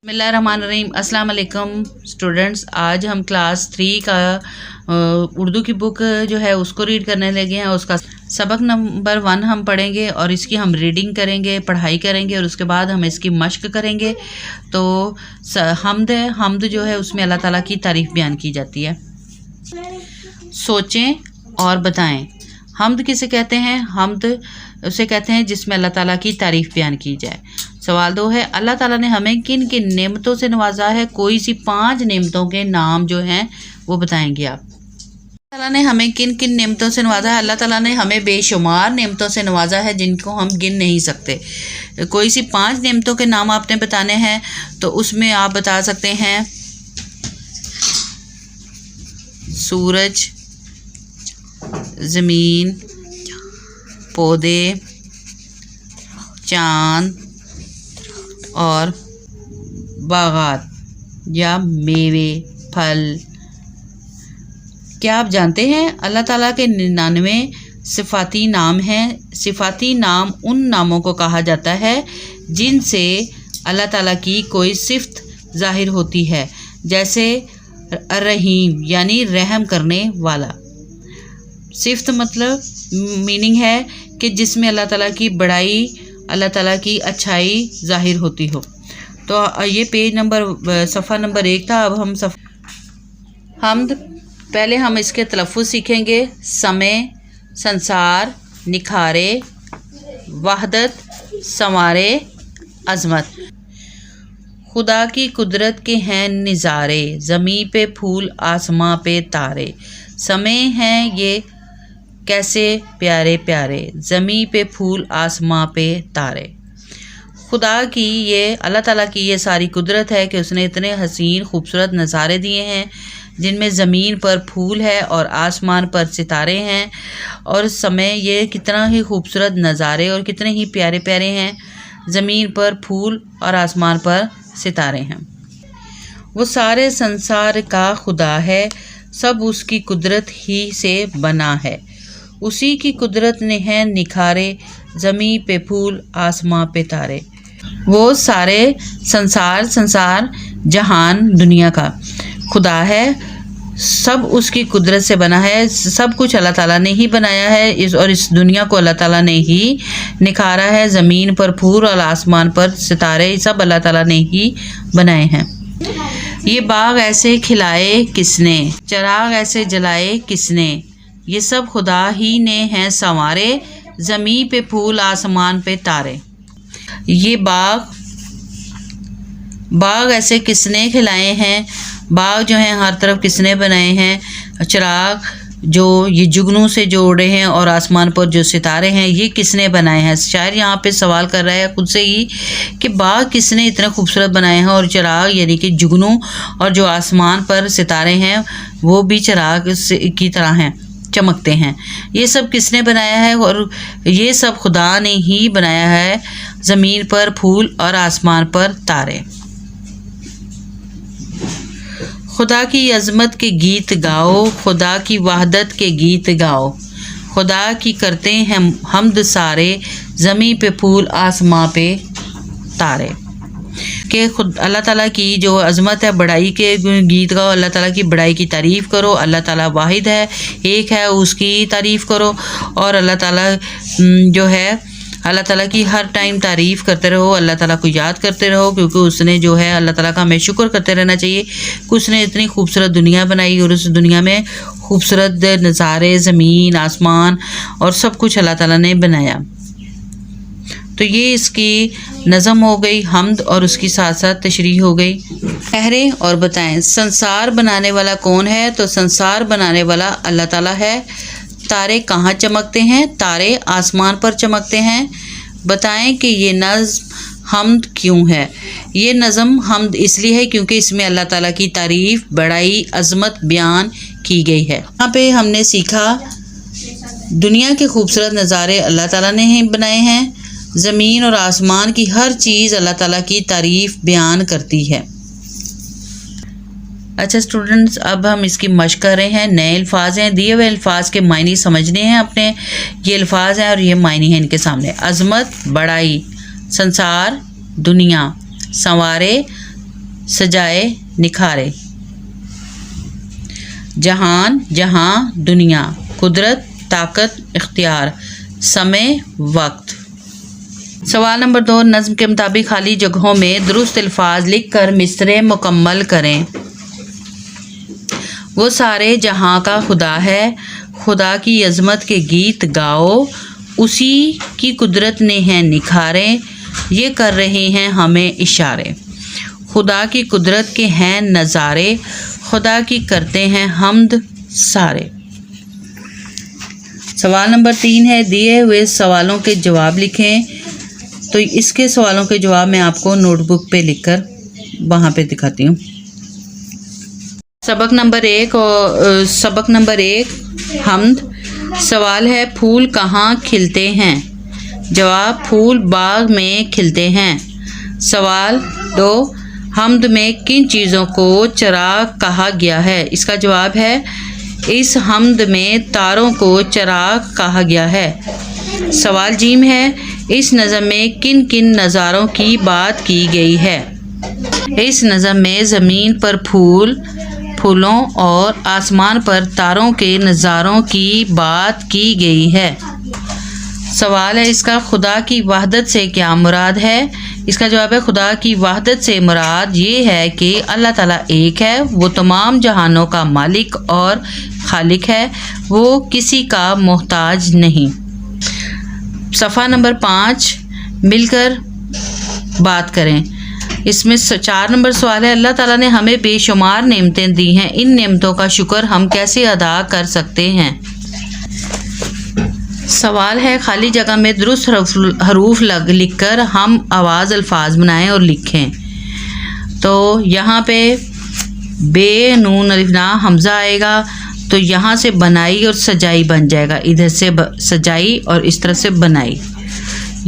बिस्मिल्लाहिर्रहमानिर्रहीम। अस्सलाम वालेकुम स्टूडेंट्स, आज हम क्लास 3 का उर्दू की बुक जो है उसको रीड करने लगे हैं। उसका सबक नंबर 1 हम पढ़ेंगे और इसकी हम रीडिंग करेंगे, पढ़ाई करेंगे और उसके बाद हम इसकी मश्क करेंगे। तो हमद जो है उसमें अल्लाह ताला की तारीफ़ बयान की जाती है। सोचें और बताएं। हमद किसे कहते हैं? हमद उसे कहते हैं जिसमें अल्लाह ताला की तारीफ़ बयान की जाए। सवाल 2 है, अल्लाह ताला ने हमें किन किन नेमतों से नवाजा है? कोई सी 5 नेमतों के नाम जो हैं वो बताएंगे आप। अल्लाह ताला ने हमें किन किन नेमतों से नवाजा है? अल्लाह ताला ने हमें बेशुमार नेमतों से नवाजा है जिनको हम गिन नहीं सकते। कोई सी 5 नेमतों के नाम आपने बताने हैं, तो उसमें आप बता सकते हैं सूरज, ज़मीन, पौधे, चाँद और बागात या मेवे, फल। क्या आप जानते हैं अल्लाह ताला के 99 सिफाती नाम हैं? सिफाती नाम उन नामों को कहा जाता है जिनसे अल्लाह ताला की कोई सिफत ज़ाहिर होती है, जैसे रहीम यानी रहम करने वाला। सिफत मतलब मीनिंग है कि जिसमें अल्लाह ताला की बड़ाई, अल्लाह ताला की अच्छाई ज़ाहिर होती हो। तो ये पेज नंबर सफ़ा नंबर 1 था। अब हम हमद पहले हम इसके तलफ़ुज़ सीखेंगे। समय, संसार, निखारे, वहदत, संवारे, अज़मत। खुदा की कुदरत के हैं नज़ारे, ज़मीं पे फूल आसमां पे तारे। समय हैं ये कैसे प्यारे प्यारे, ज़मीं पे फूल आसमां पे तारे। खुदा की ये, अल्लाह ताला की ये सारी कुदरत है कि उसने इतने हसीन खूबसूरत नज़ारे दिए हैं जिनमें ज़मीन पर फूल है और आसमान पर सितारे हैं। और समय ये कितना ही खूबसूरत नज़ारे और कितने ही प्यारे प्यारे हैं। ज़मीन पर फूल और आसमान पर सितारे हैं। वो सारे संसार का खुदा है, सब उसकी कुदरत ही से बना है। उसी की कुदरत ने है निखारे, ज़मीं पे फूल आसमां पे तारे। वो सारे संसार जहान दुनिया का खुदा है, सब उसकी कुदरत से बना है। सब कुछ अल्लाह ताला ने ही बनाया है इस दुनिया को अल्लाह ताला ने ही निखारा है। ज़मीन पर फूल और आसमान पर सितारे सब अल्लाह ताला ने ही बनाए हैं। ये बाग ऐसे खिलाए किसने, चिराग ऐसे जलाए किसने, ये सब खुदा ही ने हैं संवारे, ज़मीं पे फूल आसमान पे तारे। ये बाग ऐसे किसने खिलाए हैं? बाग जो हैं हर तरफ किसने बनाए हैं? चिराग जो ये जुगनू से जोड़े हैं और आसमान पर जो सितारे हैं ये किसने बनाए हैं? शायर यहाँ पे सवाल कर रहा है खुद से ही कि बाग किसने इतने खूबसूरत बनाए हैं और चिराग यानी कि जुगनू और जो आसमान पर सितारे हैं वो भी चिराग की तरह हैं, चमकते हैं। ये सब किसने बनाया है? और ये सब खुदा ने ही बनाया है। ज़मीन पर फूल और आसमान पर तारे। खुदा की अज़मत के गीत गाओ, खुदा की वहदत के गीत गाओ। खुदा की करते हैं हमद सारे, ज़मीं पे फूल आसमां पे तारे। कि खुद अल्लाह ताला की जो अज़मत है, बड़ाई के गीत गाओ, अल्लाह ताला की बड़ाई की तारीफ़ करो। अल्लाह ताला वाहिद है, एक है, उसकी तारीफ़ करो। और अल्लाह ताला जो है, अल्लाह ताला की हर टाइम तारीफ़ करते रहो, अल्लाह ताला को याद करते रहो, क्योंकि उसने जो है अल्लाह ताला का हमें शुक्र करते रहना चाहिए कि उसने इतनी खूबसूरत दुनिया बनाई और उस दुनिया में खूबसूरत नज़ारे, ज़मीन, आसमान और सब कुछ अल्लाह ताला ने बनाया। तो ये इसकी नज़म हो गई हमद और उसकी साथ साथ तशरीह हो गई। ठहरें और बताएं, संसार बनाने वाला कौन है? तो संसार बनाने वाला अल्लाह ताला है। तारे कहाँ चमकते हैं? तारे आसमान पर चमकते हैं। बताएं कि ये नज़्म हमद क्यों है? ये नज़म हमद इसलिए है क्योंकि इसमें अल्लाह ताला की तारीफ़, बड़ाई, अज़मत बयान की गई है। यहाँ पे हमने सीखा दुनिया के खूबसूरत नज़ारे अल्लाह ताला ने ही बनाए हैं। ज़मीन और आसमान की हर चीज़ अल्लाह ताला की तारीफ़ बयान करती है। अच्छा स्टूडेंट्स, अब हम इसकी मश्क कर रहे हैं। नए अल्फाज हैं, दिए हुए अल्फाज के मायने समझने हैं अपने। ये अल्फाज हैं और ये मायने हैं इनके सामने। अज़मत, बड़ाई, संसार, दुनिया, संवारे, सजाए निखारे। जहान जहाँ दुनिया, कुदरत ताकत इख्तियार, समय वक्त। सवाल नंबर 2, नज़्म के मुताबिक खाली जगहों में दुरुस्त अल्फाज लिख कर मिसरे मुकम्मल करें। वो सारे जहाँ का खुदा है, खुदा की अज़मत के गीत गाओ, उसी की कुदरत ने हैं निखारे, ये कर रहे हैं हमें इशारे। खुदा की कुदरत के हैं नज़ारे, खुदा की करते हैं हम्द सारे। सवाल नंबर 3 है, दिए हुए सवालों के जवाब लिखें। तो इसके सवालों के जवाब मैं आपको नोटबुक पे लिखकर वहाँ पे दिखाती हूँ। सबक नंबर 1 हम्द। सवाल है, फूल कहाँ खिलते हैं? जवाब, फूल बाग में खिलते हैं। सवाल 2, हम्द में किन चीज़ों को चिराग कहा गया है? इसका जवाब है, इस हम्द में तारों को चिराग कहा गया है। सवाल जीम है, इस नज़म में किन किन नज़ारों की बात की गई है? इस नज़म में ज़मीन पर फूलों और आसमान पर तारों के नज़ारों की बात की गई है। सवाल है, इसका खुदा की वहदत से क्या मुराद है? इसका जवाब है, खुदा की वहदत से मुराद ये है कि अल्लाह ताला एक है, वो तमाम जहानों का मालिक और खालिक है, वो किसी का मोहताज नहीं। सफ़ा नंबर 5, मिलकर बात करें। इसमें 4 नंबर सवाल है, अल्लाह ताला ने हमें बेशुमार नेमतें दी हैं, इन नेमतों का शुक्र हम कैसे अदा कर सकते हैं? सवाल है, खाली जगह में दुरुस्त हरूफ लिखकर हम आवाज़ अल्फाज बनाएं और लिखें। तो यहाँ पे बे नून अलिफ ना हमज़ा आएगा, तो यहाँ से बनाई और सजाई बन जाएगा, इधर से सजाई और इस तरह से बनाई।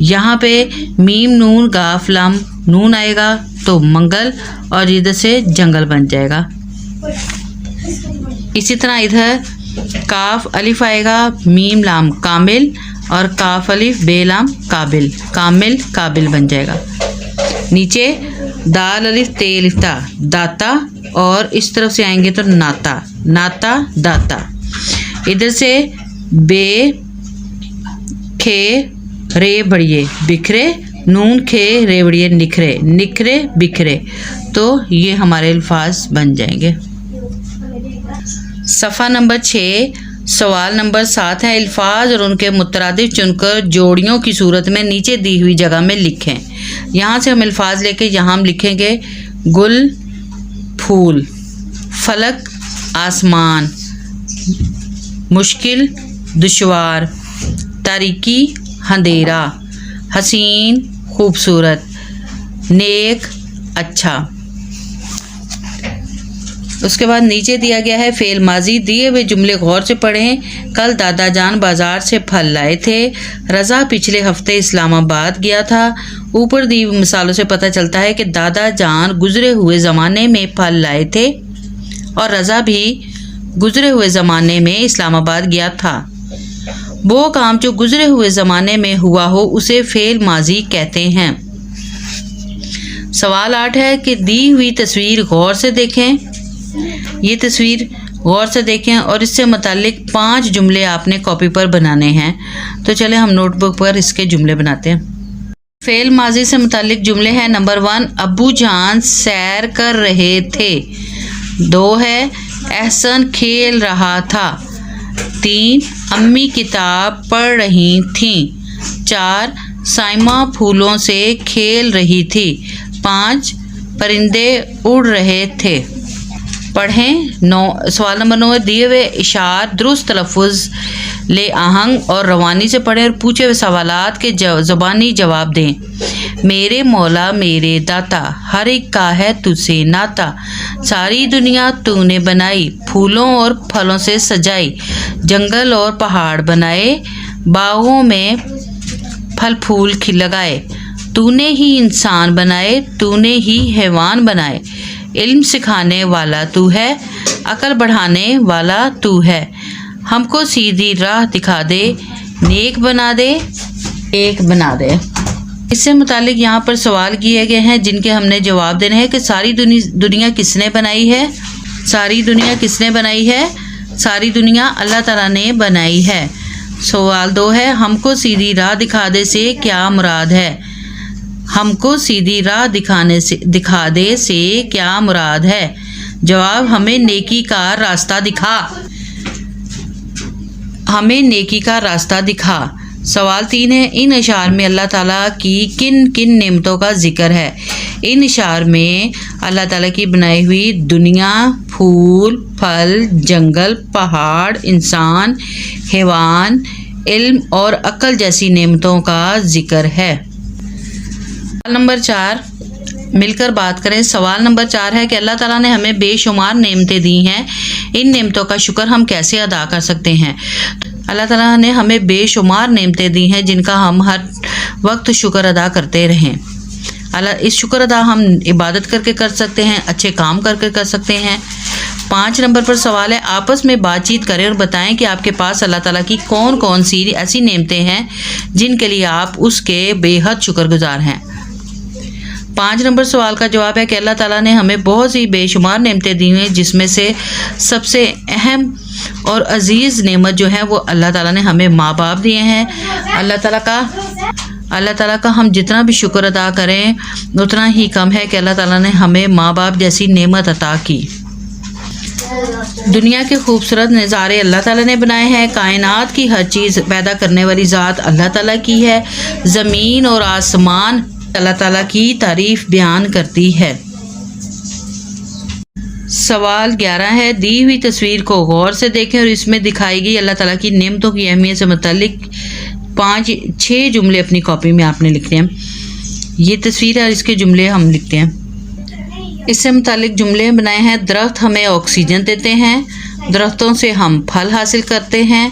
यहाँ पे मीम नून गाफ लाम नून आएगा तो मंगल, और इधर से जंगल बन जाएगा। इसी तरह इधर काफ अलिफ आएगा, मीम लाम कामिल, और काफ अलिफ बे लाम काबिल, कामिल काबिल बन जाएगा। नीचे दाल अलिफ ते अलिफ ता दाता, और इस तरफ से आएंगे तो नाता नाता दाता। इधर से बे खे रे बड़िए बिखरे, नून खे रे बड़िए निखरे निखरे बिखरे, तो ये हमारे अल्फाज बन जाएंगे। सफ़ा नंबर 6, सवाल नंबर 7 है, अल्फाज और उनके मुतरादिफ चुनकर जोड़ियों की सूरत में नीचे दी हुई जगह में लिखें। यहाँ से हम अल्फाज लेके यहाँ हम लिखेंगे गुल फूल, फलक आसमान, मुश्किल दुश्वार, तारीकी अंधेरा, हसीन खूबसूरत, नेक अच्छा। उसके बाद नीचे दिया गया है फेल माजी। दिए हुए जुमले गौर से पढ़ें। कल दादा जान बाज़ार से फल लाए थे। रज़ा पिछले हफ्ते इस्लामाबाद गया था। ऊपर दी हुई मिसालों से पता चलता है कि दादा जान गुज़रे हुए ज़माने में फल लाए थे और रज़ा भी गुज़रे हुए ज़माने में इस्लामाबाद गया था। वो काम जो गुज़रे हुए ज़माने में हुआ हो उसे फेल माजी कहते हैं। सवाल 8 है कि दी हुई तस्वीर गौर से देखें। ये तस्वीर गौर से देखें और इससे मुताल्लिक 5 जुमले आपने कॉपी पर बनाने हैं। तो चले हम नोटबुक पर इसके जुमले बनाते हैं। फेल माजी से मुताल्लिक जुमले हैं। नंबर 1, अब्बू जान सैर कर रहे थे। 2 है, एहसन खेल रहा था। 3, अम्मी किताब पढ़ रही थीं। 4, साइमा फूलों से खेल रही थी। 5, परिंदे उड़ रहे थे। पढ़ें। सवाल नंबर 9 है, दिए हुए इशार दुरुस्त तलफ़ुज़ ले आहंग और रवानी से पढ़ें और पूछे हुए सवालात के ज़बानी जवाब दें। मेरे मौला मेरे दाता, हर एक का है तुझसे नाता। सारी दुनिया तूने बनाई, फूलों और फलों से सजाई। जंगल और पहाड़ बनाए, बागों में फल फूल लगाए। तूने ही इंसान बनाए, तूने ही हैवान बनाए। इल्म सिखाने वाला तू है, अकल बढ़ाने वाला तू है। हमको सीधी राह दिखा दे, नेक बना दे, एक बना दे। اس سے متعلق یہاں پر سوال کیے گئے ہیں جن کے ہم نے جواب دینے ہیں کہ ساری دنیا کس نے بنائی ہے؟ ساری دنیا کس نے بنائی ہے؟ ساری دنیا اللہ تعالیٰ نے بنائی ہے۔ سوال 2 ہے، ہم کو سیدھی راہ دکھا دے سے کیا مراد ہے؟ ہم کو سیدھی راہ دکھا دے سے کیا مراد ہے؟ جواب، ہمیں نیکی کا راستہ دکھا۔ ہمیں نیکی کا راستہ دکھا۔ سوال 3 ہے، ان اشعار میں اللہ تعالیٰ کی کن کن نعمتوں کا ذکر ہے؟ ان اشعار میں اللہ تعالیٰ کی بنائی ہوئی دنیا، پھول، پھل، جنگل، پہاڑ، انسان، حیوان، علم اور عقل جیسی نعمتوں کا ذکر ہے۔ سوال نمبر 4 مل کر بات کریں۔ سوال نمبر 4 ہے کہ اللہ تعالیٰ نے ہمیں بے شمار نعمتیں دی ہیں، ان نعمتوں کا شکر ہم کیسے ادا کر سکتے ہیں؟ اللہ تعالیٰ نے ہمیں بے شمار نعمتیں دی ہیں جن کا ہم ہر وقت شکر ادا کرتے رہیں۔ اس شکر ادا ہم عبادت کر کے کر سکتے ہیں، اچھے کام کر کے کر سکتے ہیں۔ 5 نمبر پر سوال ہے، آپس میں بات چیت کریں اور بتائیں کہ آپ کے پاس اللہ تعالیٰ کی کون کون سی ایسی نعمتیں ہیں جن کے لیے آپ اس کے بے حد شکر گزار ہیں۔ 5 نمبر سوال کا جواب ہے کہ اللہ تعالیٰ نے ہمیں بہت سی بے شمار نعمتیں دی ہیں، جس میں سے سب سے اہم اور عزیز نعمت جو ہے وہ اللہ تعالیٰ نے ہمیں ماں باپ دیے ہیں۔ اللہ تعالیٰ کا ہم جتنا بھی شکر ادا کریں اتنا ہی کم ہے کہ اللہ تعالیٰ نے ہمیں ماں باپ جیسی نعمت عطا کی۔ دنیا کے خوبصورت نظارے اللہ تعالیٰ نے بنائے ہیں، کائنات کی ہر چیز پیدا کرنے والی ذات اللہ تعالیٰ کی ہے، زمین اور آسمان اللہ تعالیٰ کی تعریف بیان کرتی ہے۔ سوال 11 ہے، دی ہوئی تصویر کو غور سے دیکھیں اور اس میں دکھائی گئی اللہ تعالیٰ کی نعمتوں کی اہمیت سے متعلق 6 جملے اپنی کاپی میں آپ نے لکھنے ہیں۔ یہ تصویر ہے اور اس کے جملے ہم لکھتے ہیں۔ اس سے متعلق جملے بنائے ہیں، درخت ہمیں آکسیجن دیتے ہیں، درختوں سے ہم پھل حاصل کرتے ہیں،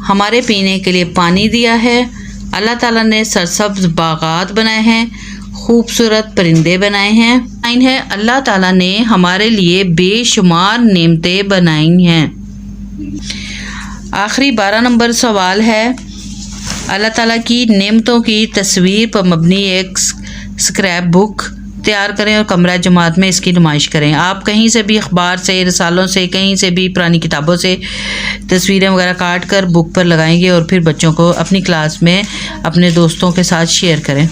ہمارے پینے کے لیے پانی دیا ہے، اللہ تعالیٰ نے سرسبز باغات بنائے ہیں، خوبصورت پرندے بنائے ہیں۔ اللہ تعالیٰ نے ہمارے لیے بے شمار نعمتیں بنائی ہیں۔ آخری 12 نمبر سوال ہے، اللہ تعالیٰ کی نعمتوں کی تصویر پر مبنی ایک اسکریپ بک تیار کریں اور کمرہ جماعت میں اس کی نمائش کریں۔ آپ کہیں سے بھی اخبار سے، رسالوں سے، کہیں سے بھی پرانی کتابوں سے تصویریں وغیرہ کاٹ کر بک پر لگائیں گے اور پھر بچوں کو اپنی کلاس میں اپنے دوستوں کے ساتھ شیئر کریں۔